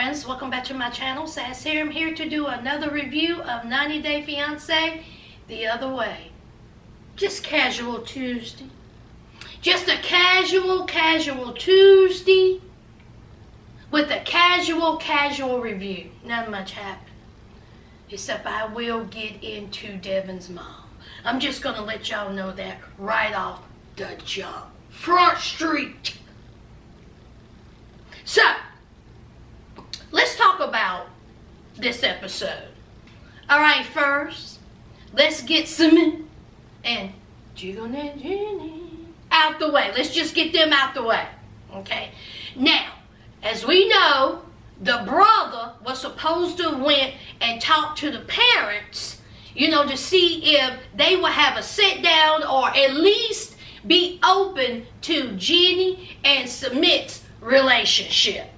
friends, welcome back to my channel. Sass here. I'm here to do another review of 90 Day Fiance the other way. Just casual Tuesday. Just a casual Tuesday with a casual review. Not much happened. Except I will get into Devon's mom. I'm just going to let y'all know that right off the jump. Front Street. So, let's talk about this episode. Alright, first, let's get Simon and Jiggle and Jenny out the way. Let's just get them out the way. Okay? Now, as we know, the brother was supposed to went and talk to the parents, to see if they would have a sit down or at least be open to Jenny and Submit's relationship.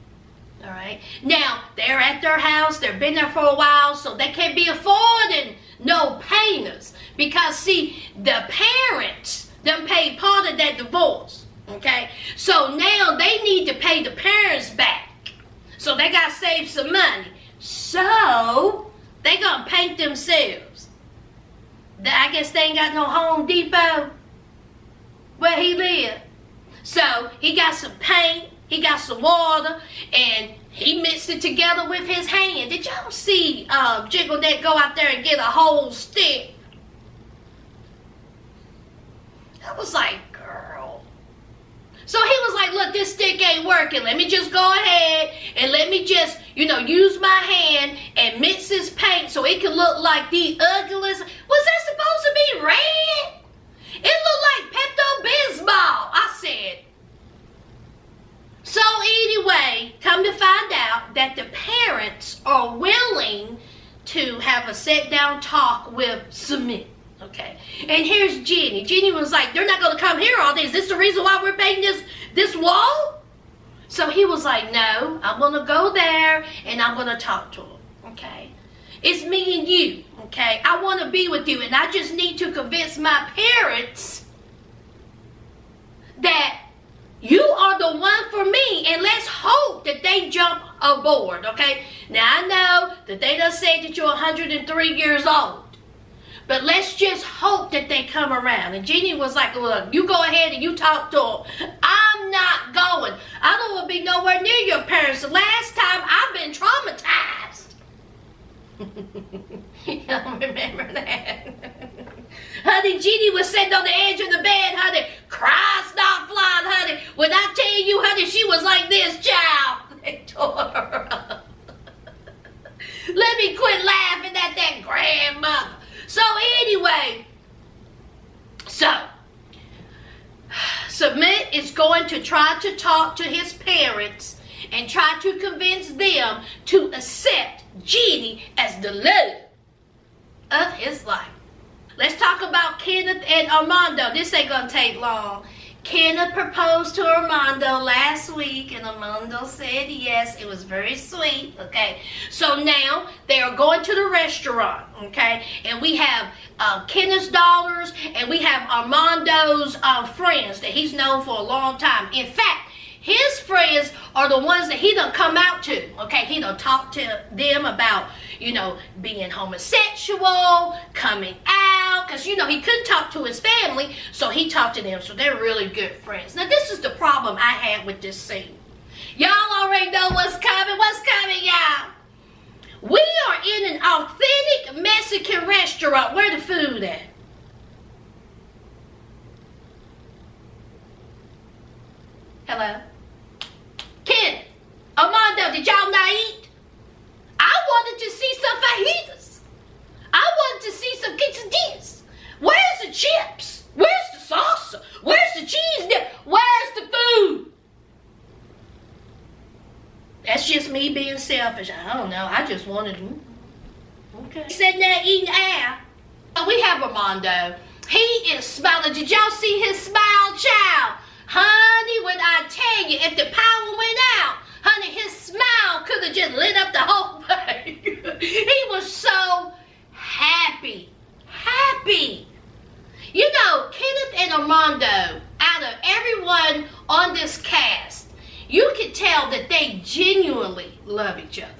Alright. Now, they're at their house. They've been there for a while, so they can't be affording no painters. Because, see, the parents done paid part of that divorce. Okay? So now they need to pay the parents back. So they got to save some money. So, they going to paint themselves. I guess they ain't got no Home Depot where he live. So, he got some paint. He got some water, and he mixed it together with his hand. Did y'all see Jiggle That go out there and get a whole stick? I was like, girl. So he was like, look, this stick ain't working. Let me just go ahead and let me just, use my hand and mix this paint so it can look like the ugliest. Was that supposed to be red? It looked like Pepto-Bismol. I said. So anyway, come to find out that the parents are willing to have a sit-down talk with Submit. Okay. And here's Jenny. Jenny was like, they're not going to come here all day. Is this the reason why we're painting this wall? So he was like, no, I'm going to go there and I'm going to talk to them. Okay. It's me and you. Okay. I want to be with you, and I just need to convince my parents that you are the one for me, and let's hope that they jump aboard, okay? Now, I know that they done said that you're 103 years old, but let's just hope that they come around. And Jeannie was like, look, you go ahead and you talk to them. I'm not going. I don't want to be nowhere near your parents. The last time I've been traumatized. Y'all remember that? Honey, Jeannie was sitting on the edge of the bed, honey. Cry, stop, flying, honey. When I tell you, honey, she was like this, child. They tore her up. Let me quit laughing at that grandmother. So anyway, Submit is going to try to talk to his parents and try to convince them to accept Jenny as the love of his life. Let's talk about Kenneth and Armando. This ain't gonna take long. Kenneth proposed to Armando last week, and Armando said yes. It was very sweet, okay? So now they are going to the restaurant, okay? And we have Kenneth's daughters, and we have Armando's friends that he's known for a long time. In fact, his friends are the ones that he done come out to, okay? He done talked to them about, being homosexual, coming out, because, he couldn't talk to his family, so he talked to them, so they're really good friends. Now, this is the problem I had with this scene. Y'all already know what's coming. What's coming, y'all? We are in an authentic Mexican restaurant. Where the food at? Hello? Kenneth, Armando, did y'all not eat? I wanted to see some fajitas. I wanted to see some quesadillas. Where's the chips? Where's the salsa? Where's the cheese dip? Where's the food? That's just me being selfish. I don't know. I just wanted to. Okay. Sitting there eating air. We have Armando. He is smiling. Did y'all see his smile, child? Honey, when I tell you, if the power went out, honey, his smile could have just lit up the whole thing. He was so happy. Happy. Kenneth and Armando, out of everyone on this cast, you can tell that they genuinely love each other.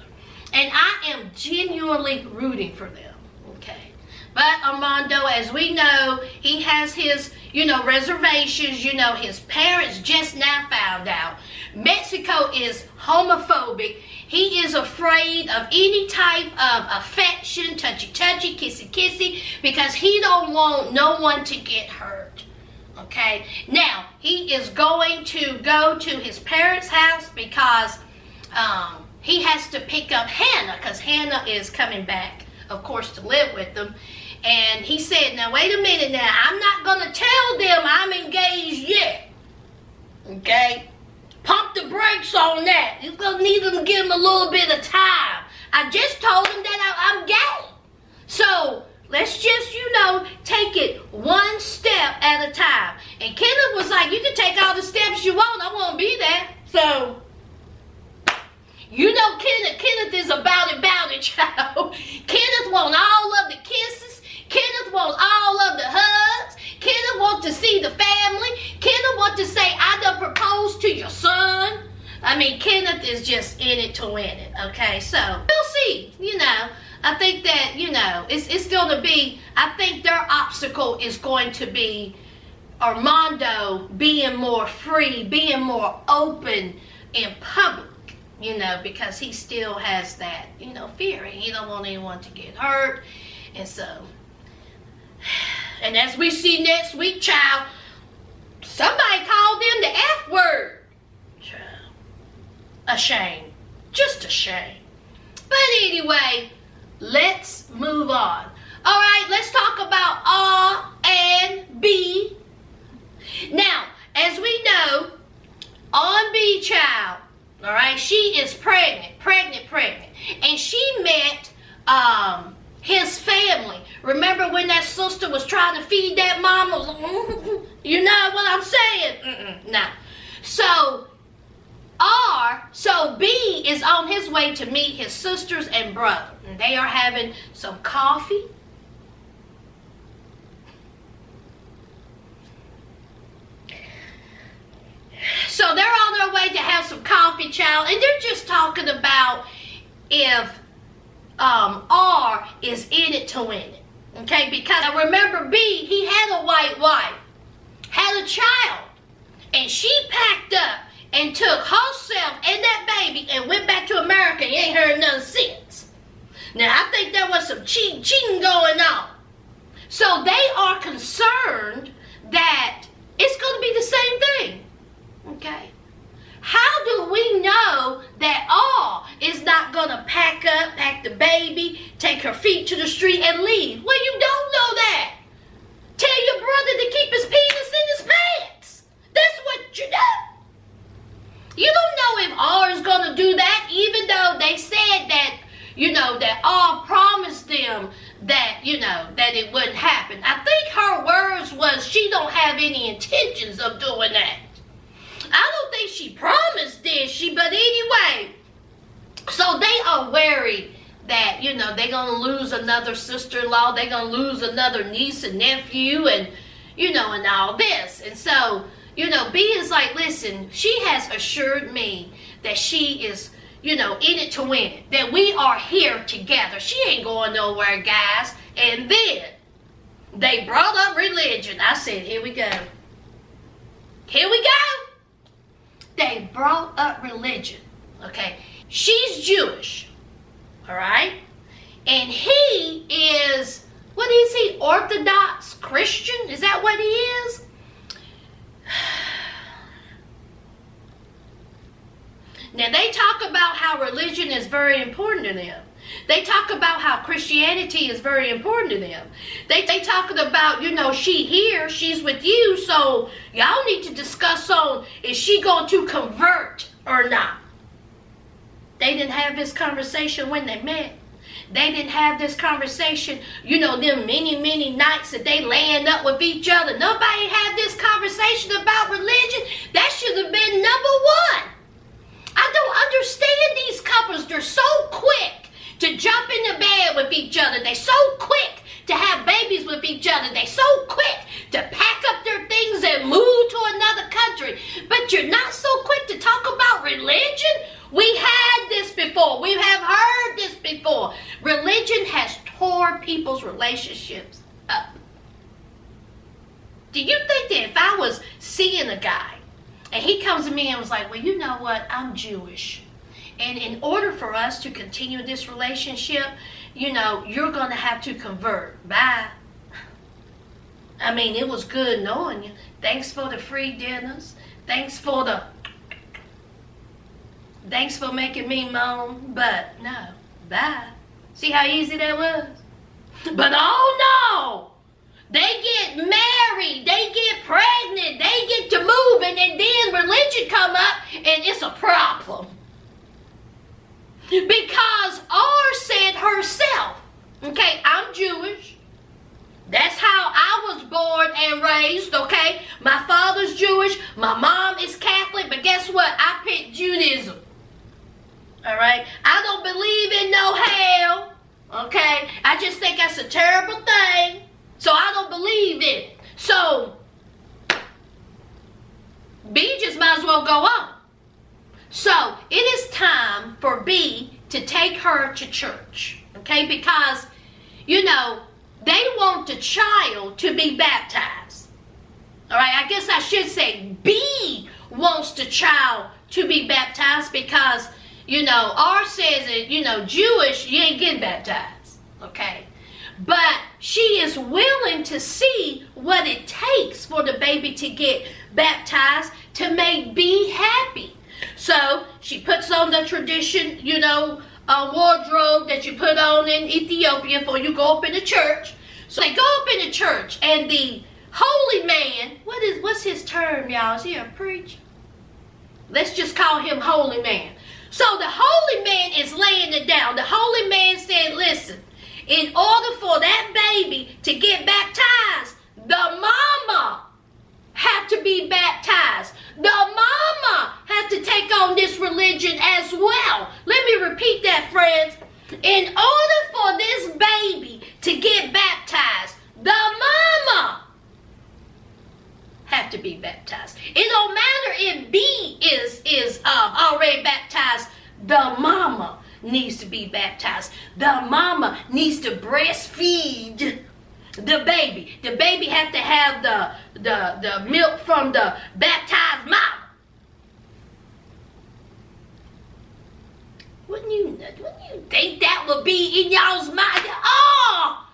And I am genuinely rooting for them, okay? But Armando, as we know, he has his, reservations. His parents just now found out. Mexico is homophobic. He is afraid of any type of affection, touchy-touchy, kissy-kissy, because he don't want no one to get hurt. Okay? Now, he is going to go to his parents' house because he has to pick up Hannah, because Hannah is coming back, of course, to live with them. And he said, now, wait a minute now. I'm not going to tell them I'm engaged yet. Okay? Pump the brakes on that. You're going to need them to give them a little bit of time. I just told them that I'm gay. So, let's just, take it one step at a time. And Kenneth was like, you can take all the steps you want. I won't be there. So, Kenneth is about it, child. Kenneth wants all of the kisses. Kenneth wants all of the hugs. Kenneth wants to see the family. Kenneth wants to say, I done proposed to your son. I mean, Kenneth is just in it to win it, okay? So, we'll see, I think that, it's going to be, I think their obstacle is going to be Armando being more free, being more open in public, because he still has that, fear. He don't want anyone to get hurt. And so, and as we see next week, child, somebody called them the F word. Child. A shame. Just a shame. But anyway, let's move on. All right, let's talk about R and B. Now, as we know, R&B child, all right, she is pregnant. And she met his family. Remember when that sister was trying to feed that mama? You know what I'm saying? No. So B is on his way to meet his sisters and brother. And they are having some coffee. So they're on their way to have some coffee, child, and they're just talking about if R is in it to win it. Okay, because I remember B, he had a white wife, had a child, and she packed up and took herself and that baby and went back to America and ain't heard nothing since. Now, I think there was some cheating going on. So they are concerned that it's going to be the same thing. Okay? How do we know that R is not going to pack the baby, take her feet to the street and leave? Well, you don't know that. Tell your brother to keep his penis in his pants. That's what you do. You don't know if R is going to do that, even though they said that, that R promised them that, that it wouldn't happen. I think her words was she don't have any intentions of doing that. I don't think she promised, did she? But anyway, so they are worried that, they're going to lose another sister-in-law. They're going to lose another niece and nephew and, and all this. And so, B is like, listen, she has assured me that she is, in it to win it. That we are here together. She ain't going nowhere, guys. And then they brought up religion. I said, here we go. Here we go. They brought up religion, okay? She's Jewish, all right? And he is, what is he, Orthodox Christian? Is that what he is? Now, they talk about how religion is very important to them. They talk about how Christianity is very important to them. They talking about, she here, she's with you, so y'all need to discuss on, is she going to convert or not? They didn't have this conversation when they met. They didn't have this conversation, them many nights that they laying up with each other. Nobody had this conversation about religion. That should have been number one. I don't understand these couples. They're so quick to jump into bed with each other. They're so quick to have babies with each other. They're so quick to pack up their things and move to another country. But you're not so quick to talk about Do you think that if I was seeing a guy and he comes to me and was like, well, you know what, I'm Jewish. And in order for us to continue this relationship, you know, you're going to have to convert. Bye. I mean, it was good knowing you. Thanks for the free dinners. Thanks for making me moan. But no, bye. See how easy that was? But oh no! They get married, they get pregnant, they get to moving, and then religion come up and it's a problem. Because R said herself, okay, I'm Jewish. That's how I was born and raised, okay? My father's Jewish, my mom is Catholic, but guess what? I picked Judaism. All right? I don't believe in no hell, okay? I just think that's a terrible thing, so I don't believe in it. So, B just might as well go on. So, it is time for B to take her to church, okay? Because, you know, they want the child to be baptized. All right, I guess I should say B wants the child to be baptized because, you know, R says that, you know, Jewish, you ain't getting baptized, okay? But she is willing to see what it takes for the baby to get baptized to make B happy. So she puts on the tradition, you know, wardrobe that you put on in Ethiopia before you go up in the church. So they go up in the church and the holy man, what's his term, y'all? Is he a preacher? Let's just call him holy man. So the holy man is laying it down. The holy man said, listen, in order for that baby to get baptized, the mama have to be baptized. The mama have to take on this religion as well. Let me repeat that, friends. In order for this baby to get baptized, the mama have to be baptized. It don't matter if B is already baptized. The mama needs to be baptized. The mama needs to breastfeed the baby. The baby have to have the milk from the baptized mama. Wouldn't you think that would be in y'all's mind? Oh!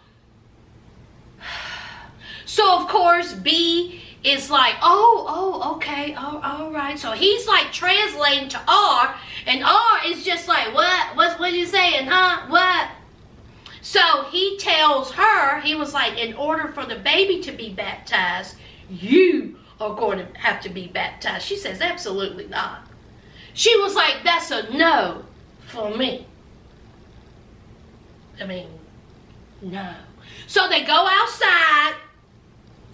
So of course B is like, okay, all right. So he's like translating to R, and R is just like, what are you saying, huh? What? So he tells her, he was like, in order for the baby to be baptized, you are going to have to be baptized. She says, absolutely not. She was like, that's a no for me. I mean, no. So they go outside,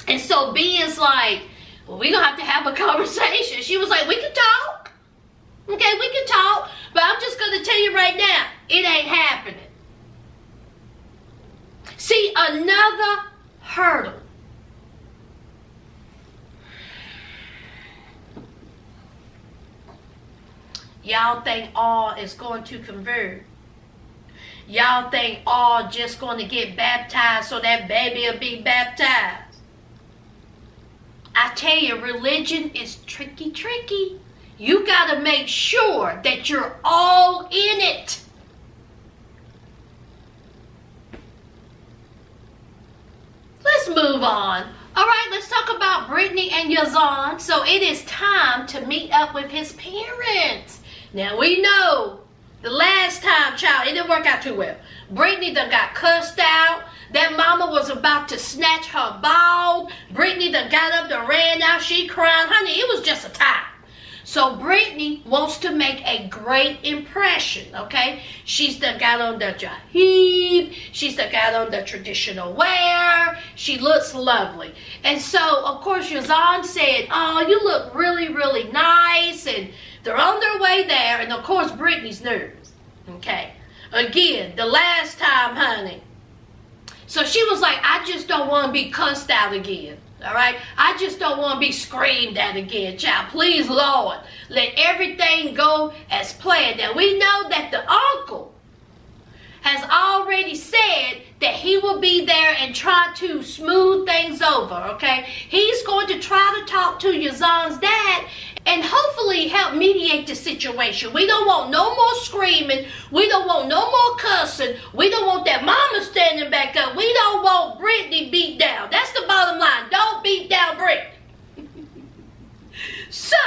and so B is like, well, we're going to have a conversation. She was like, we can talk. Okay, we can talk, but I'm just going to tell you right now, it ain't happening. See, another hurdle. Y'all think all is going to convert. Y'all think all just going to get baptized so that baby will be baptized. I tell you, religion is tricky. You got to make sure that you're all in it. Let's move on. All right, let's talk about Britney and Yazan. So it is time to meet up with his parents. Now we know the last time, child, it didn't work out too well. Britney done got cussed out. That mama was about to snatch her ball. Britney done got up and ran out. She cried. Honey, it was just a time. So Britney wants to make a great impression, okay? She's done got on the jahib. She's done got on the traditional wear. She looks lovely. And so, of course, Yazan said, oh, you look really, really nice. And they're on their way there. And, of course, Britney's nervous, okay? Again, the last time, honey. So she was like, I just don't want to be cussed out again. All right? I just don't want to be screamed at again, child. Please, Lord, let everything go as planned. Now, we know that the uncle has already said that he will be there and try to smooth things over, okay? He's going to try to talk to Yazan's dad and hopefully help mediate the situation. We don't want no more screaming. We don't want no more cussing. We don't want that mama standing back up. We don't want Britney beat down. That's the bottom line. Don't beat down Britney. So,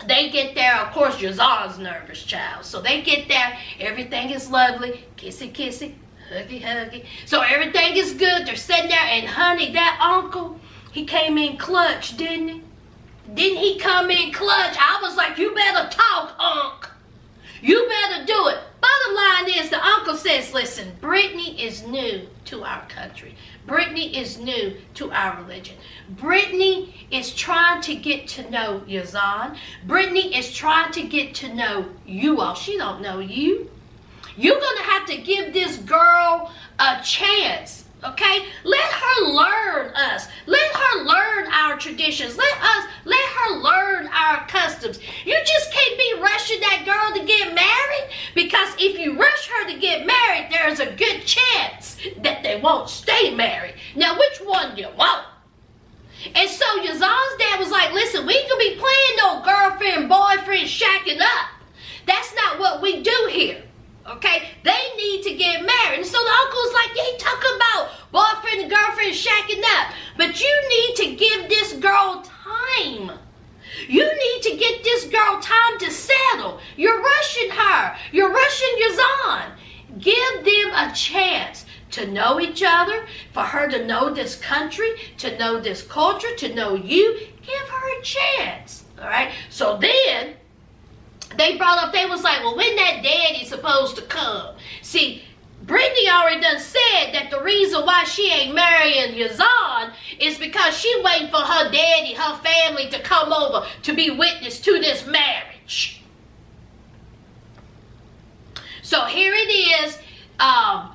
they get there. Of course, Yazan's nervous, child. So they get there. Everything is lovely. Kissy, kissy. Huggy, huggy. So everything is good. They're sitting there. And honey, that uncle, he came in clutch, didn't he? Didn't he come in clutch? I was like, you better talk, Unc. You better do it. Bottom line is, the uncle says, listen, Britney is new to our country. Britney is new to our religion. Britney is trying to get to know Yazan. Britney is trying to get to know you all. She don't know you. You're going to have to give this girl a chance. Okay, let her learn us. Let her learn our traditions. Let her learn our customs. You just can't be rushing that girl to get married, because if you rush her to get married, there's a good chance that they won't stay married. Now, which one you want? And so Yazan's dad was like, listen, we ain't gonna be playing no girlfriend, boyfriend, shacking up. That's not what we do here. Okay, they need to get married. And so the uncle's like, yeah, he talking about boyfriend and girlfriend shacking up. But you need to give this girl time. You need to get this girl time to settle. You're rushing her. You're rushing Yazan. Give them a chance to know each other, for her to know this country, to know this culture, to know you. Give her a chance. All right, so then they brought up, they was like, well, when that daddy supposed to come? See, Britney already done said that the reason why she ain't marrying Yazan is because she waiting for her daddy, her family to come over to be witness to this marriage. So here it is.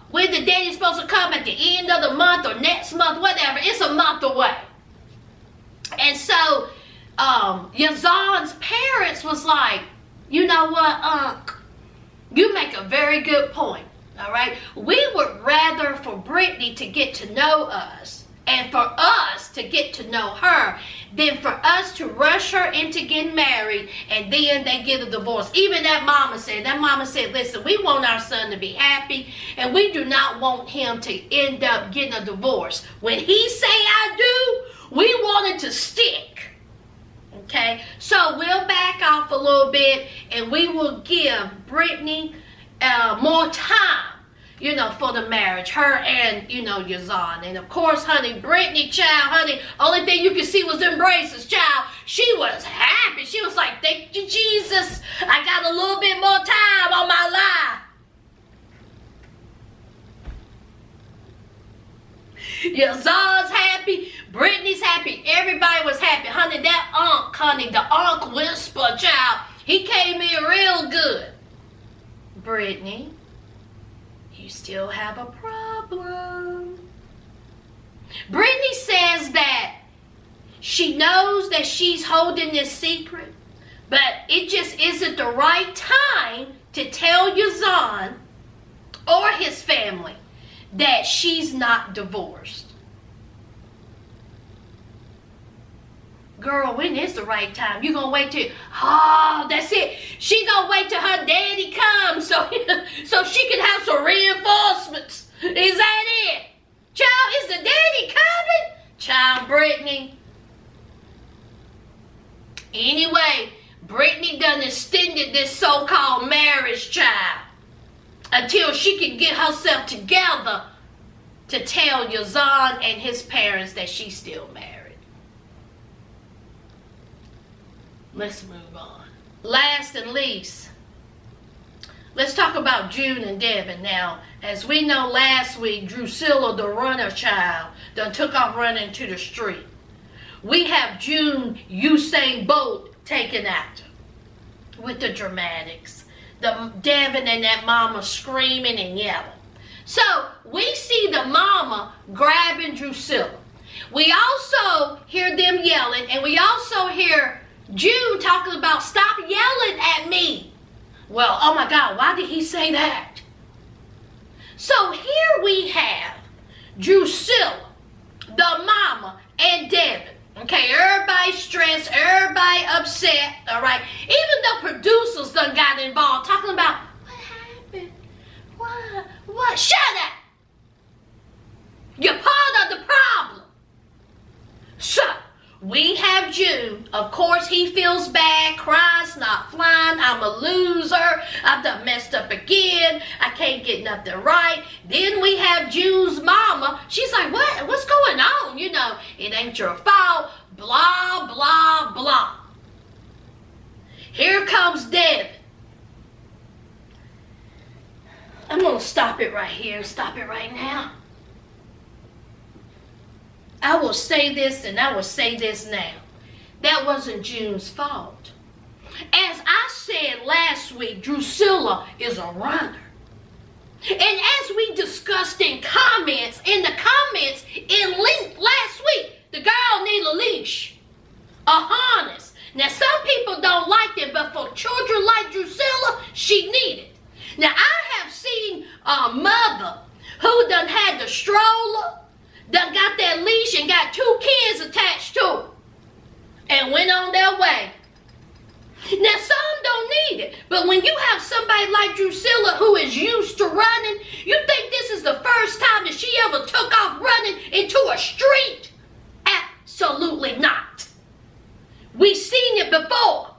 When the daddy's supposed to come, at the end of the month or next month, whatever. It's a month away. And so Yazan's parents was like, you know what, Unc? You make a very good point, all right? We would rather for Britney to get to know us and for us to get to know her than for us to rush her into getting married and then they get a divorce. Even that mama said, listen, we want our son to be happy and we do not want him to end up getting a divorce. When he say I do, we want it to stick. Okay, so we'll back off a little bit and we will give Britney more time, you know, for the marriage. Her and, you know, Yazan. And of course, honey, Britney, child, honey, only thing you could see was embraces, child. She was happy. She was like, thank you, Jesus. I got a little bit more time on my life. Yazan's happy, Britney's happy, everybody was happy. Honey, that Unc, honey, the Unc whisper, child, he came in real good. Britney, you still have a problem. Britney says that she knows that she's holding this secret, but it just isn't the right time to tell Yazan or his family that she's not divorced. Girl, when is the right time? You gonna wait till, that's it. She gonna wait till her daddy comes so she can have some reinforcements. Is that it? Child, is the daddy coming? Child, Britney. Anyway, Britney done extended this so-called marriage, child, until she can get herself together to tell Yazan and his parents that she's still married. Let's move on. Last and least, let's talk about June and Devon. Now, as we know, last week, Drusilla, the runner child, done took off running to the street. We have June Usain Bolt taken out with the dramatics. The Devon and that mama screaming and yelling. So we see the mama grabbing Drusilla. We also hear them yelling, and we also hear June talking about stop yelling at me. Well, oh my God, why did he say that? So here we have Drusilla, the mama, and Devon. Okay, everybody stressed, everybody upset, all right? Even the producers done got involved talking about, what happened? What? Shut up! You're part of the problem. So, we have June. Of course, he feels bad, cries, not flying. I'm a loser. I've done messed up again. I can't get nothing right. Then we have June's mama. She's like, what's going on? You know, it ain't your fault. Blah, blah, blah. Here comes Devon. I'm going to stop it right here. Stop it right now. I will say this and I will say this now. That wasn't June's fault. As I said last week, Drusilla is a runner. And as we discussed in the comments in link last week, the girl needs a leash, a harness. Now some people don't like it, but for children like Drusilla, she needed. Now I have seen a mother who done had the stroller, done got that leash and got 2 kids attached to it and went on their way. Now some don't need it, but when you have somebody like Drusilla who is used to running, you think this is the first time that she ever took off running into a street? Absolutely not. We've seen it before.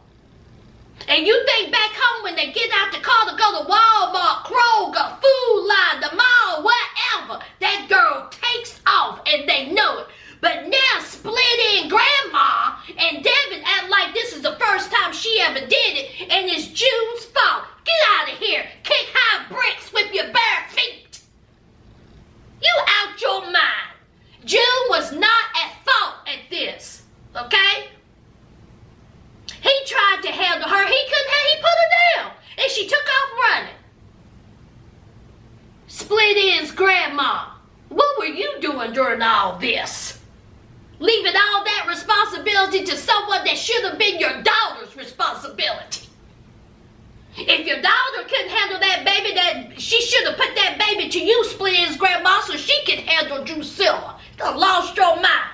And you think back home when they get out the car to go to Walmart, Kroger, Food Line, the mall, whatever, that girl takes off and they know it. But now Split in Grandma and Devon act like this is the first time she ever did it and it's June's fault. Get out of here. Kick high bricks with your bare feet. You out your mind. June was not at fault at this, okay? He tried to handle her. He put her down. And she took off running. Split ends Grandma. What were you doing during all this? Leaving all that responsibility to someone that should have been your daughter's responsibility. If your daughter couldn't handle that baby, that she should have put that baby to you, Split ends Grandma, so she could handle Drusilla. You lost your mind.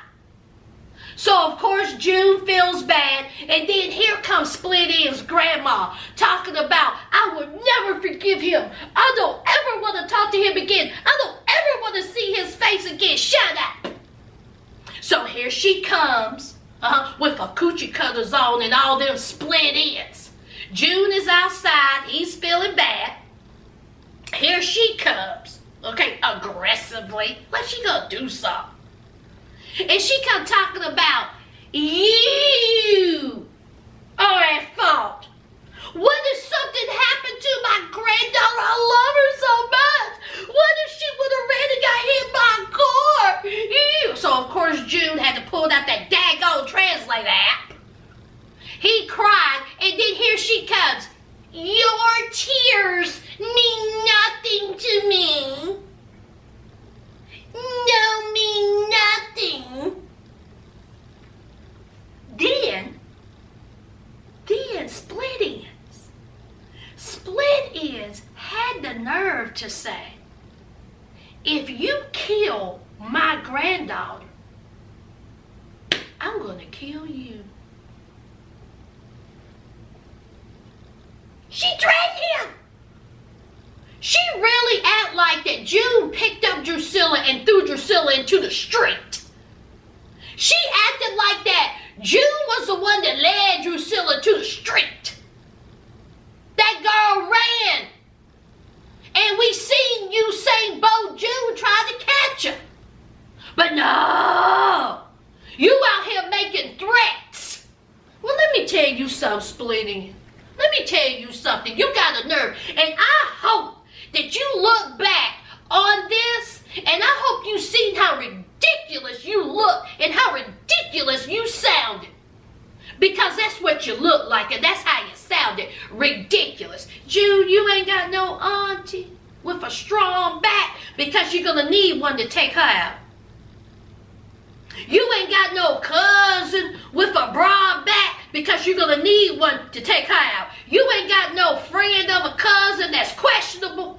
So, of course, June feels bad, and then here comes Split ends Grandma talking about, I will never forgive him. I don't ever want to talk to him again. I don't ever want to see his face again. Shut up. So here she comes with her coochie cutters on and all them split ends. June is outside. He's feeling bad. Here she comes, okay, aggressively, like she gonna do something. And she come talking about, you are at fault. What if something happened to my granddaughter? I love her so much. What if she would have ran and got hit by a car? Ew. So, of course, June had to pull out that daggone translator app. He cried, and then here she comes. Your tears mean nothing to me. No, mean nothing. Then Split ends. Split ends had the nerve to say, if you kill my granddaughter, I'm going to kill you. She threatened him. She really act like that June picked up Drusilla and threw Drusilla into the street. She acted like that June was the one that led Drusilla to the street. That girl ran. And we seen Usain Bolt June try to catch her. But no. You out here making threats. Well, let me tell you something, Splitting. Let me tell you something. You got a nerve. And I hope that you look back on this, and I hope you seen how ridiculous you look and how ridiculous you sounded. Because that's what you look like, and that's how you sounded. Ridiculous. June, you ain't got no auntie with a strong back because you're going to need one to take her out. You ain't got no cousin with a broad back because you're going to need one to take her out. You ain't got no friend of a cousin that's questionable.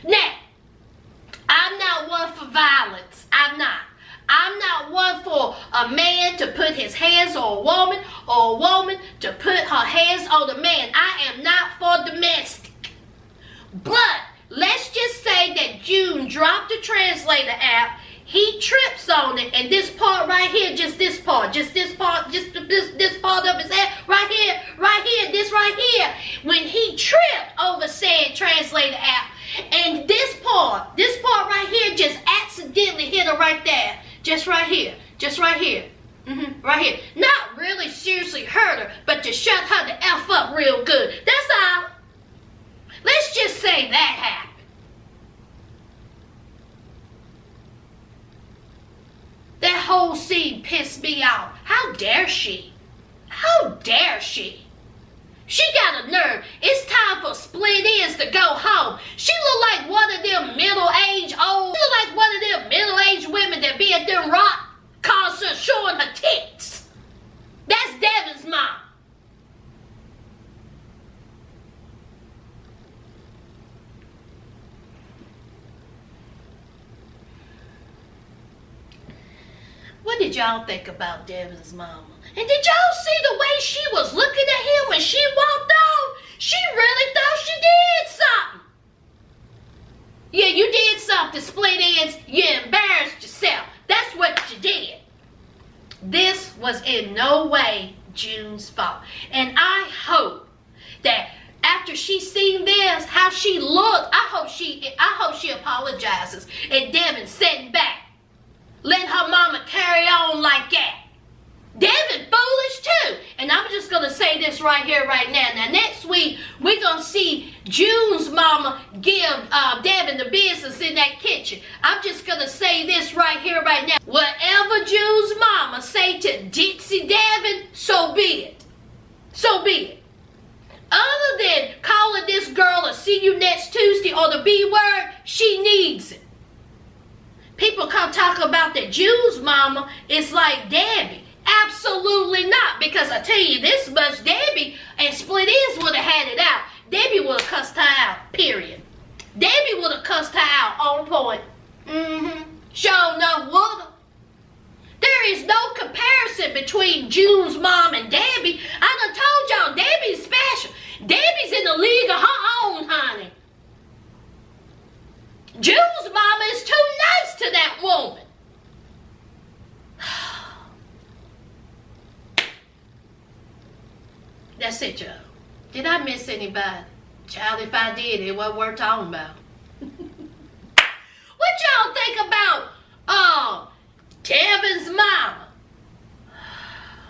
Now, I'm not one for violence. I'm not. I'm not one for a man to put his hands on a woman or a woman to put her hands on a man. I am not for domestic. But let's just say that June dropped the translator app. He trips on it, and this part right here, just this part, just this part of his head, right here, this right here, when he tripped over said translator app, and this part right here just accidentally hit her right there, just right here, right here. Not really seriously hurt her, but to shut her the F up real good. That's all. Let's just say that happened. That whole scene pissed me off. How dare she? How dare she? She got a nerve. It's time for split ends to go home. She look like one of them middle-aged women that be at them rock concerts showing her tits. That's Devon's mom. What did y'all think about Devon's mama? And did y'all see the way she was looking at him when she walked off? She really thought she did something. Yeah, you did something, split ends. You embarrassed yourself. That's what you did. This was in no way June's fault. And I hope that after she seen this, how she looked, I hope she apologizes. And Devon sitting back, letting her mama carry on like that. Devon foolish too. And I'm just going to say this right here, right now. Now, next week, we're going to see June's mama give Devon the business in that kitchen. I'm just going to say this right here, right now. Whatever June's mama say to Dixie Devon, so be it. So be it. Other than calling this girl a see you next Tuesday or the B word, she needs it. People come talk about that June's mama is like Debbie. Absolutely not. Because I tell you this much, Debbie and Split Ends would have had it out. Debbie would have cussed her out, period. Debbie would have cussed her out on point. Sure enough would have. There is no comparison between June's mom and Debbie. I done told y'all, Debbie's special. Debbie's in the league of her own, honey. June's mama is too nice to that woman. That's it, y'all. Did I miss anybody? Child, if I did, it wasn't worth talking about. What y'all think about Devon's mama?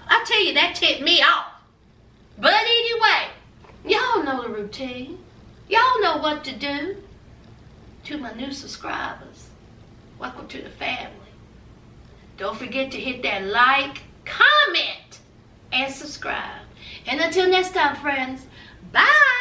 I tell you, that tipped me off. But anyway, y'all know the routine. Y'all know what to do. To my new subscribers, welcome to the family. Don't forget to hit that like, comment, and subscribe. And until next time, friends, bye.